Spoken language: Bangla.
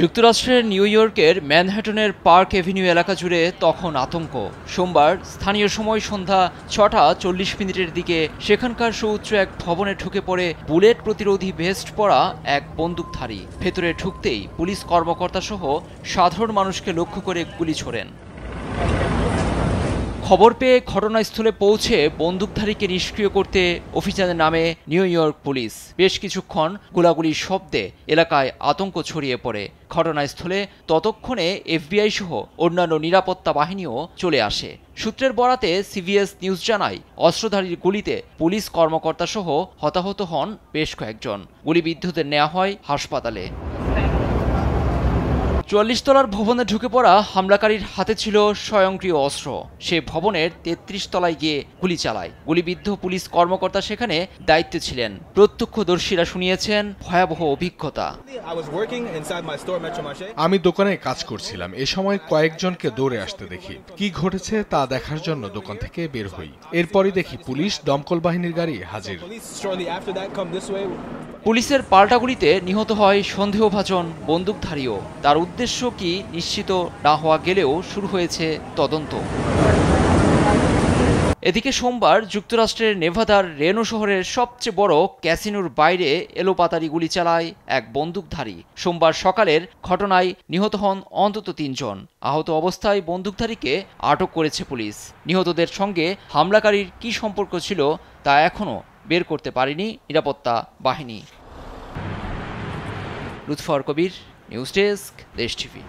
যুক্তরাষ্ট্রের নিউ ইয়র্কের ম্যানহাটনের পার্ক এভিনিউ এলাকা জুড়ে তখন আতঙ্ক। সোমবার স্থানীয় সময় সন্ধ্যা ৬টা ৪০ মিনিটের দিকে সেখানকার সুউচ্চ এক ভবনে ঢুকে পড়ে বুলেট প্রতিরোধী ভেস্ট পরা এক বন্দুকধারী। ভেতরে ঢুকতেই পুলিশ কর্মকর্তাসহ সাধারণ মানুষকে লক্ষ্য করে গুলি ছোড়েন। খবর পেয়ে ঘটনাস্থলে পৌঁছে বন্দুকধারীকে নিষ্ক্রিয় করতে অভিযানে নামে নিউ ইয়র্ক পুলিশ। বেশ কিছুক্ষণ গোলাগুলির শব্দে এলাকায় আতঙ্ক ছড়িয়ে পড়ে। ঘটনাস্থলে ততক্ষণে এফবিআই সহ অন্যান্য নিরাপত্তা বাহিনীও চলে আসে। সূত্রের বরাতে সিবিএস নিউজ জানায়, অস্ত্রধারীর গুলিতে পুলিশ কর্মকর্তা সহ হতাহত হন বেশ কয়েকজন। গুলিবিদ্ধদের নেওয়া হয় হাসপাতালে। ৪৪ তলার ভবনে ঢুকে পড়া হামলাকারীর হাতে ছিল স্বয়ংক্রিয় অস্ত্র। সে ভবনের ৩৩ তলায় গিয়ে গুলি চালায়। গুলিবিদ্ধ পুলিশ কর্মকর্তা সেখানে দায়িত্বে ছিলেন। প্রত্যক্ষদর্শীরা শুনিয়েছেন ভয়াবহ অভিজ্ঞতা। আমি দোকানে কাজ করছিলাম, এ সময় কয়েকজনকে দৌড়ে আসতে দেখি। কি ঘটেছে তা দেখার জন্য দোকান থেকে বের হই। এরপরই দেখি পুলিশ, দমকল বাহিনীর গাড়ি হাজির। পুলিশের পাল্টা গুলিতে নিহত হয় সন্দেহভাজন বন্দুকধারীও। তার উদ্দেশ্য কি নিশ্চিত না হওয়া গেলেও শুরু হয়েছে তদন্ত। এদিকে সোমবার যুক্তরাষ্ট্রের নেভাদার রেনো শহরের সবচেয়ে বড় ক্যাসিনোর বাইরে এলোপাতাড়ি গুলি চালায় এক বন্দুকধারী। সোমবার সকালের ঘটনায় নিহত হন অন্তত ৩ জন। আহত অবস্থায় বন্দুকধারীকে আটক করেছে পুলিশ। নিহতদের সঙ্গে হামলাকারীর কী সম্পর্ক ছিল তা এখনও বের করতে পারেনি নিরাপত্তা বাহিনী। লুৎফর কবির, নিউজ ডেস্ক, দেশ টিভি।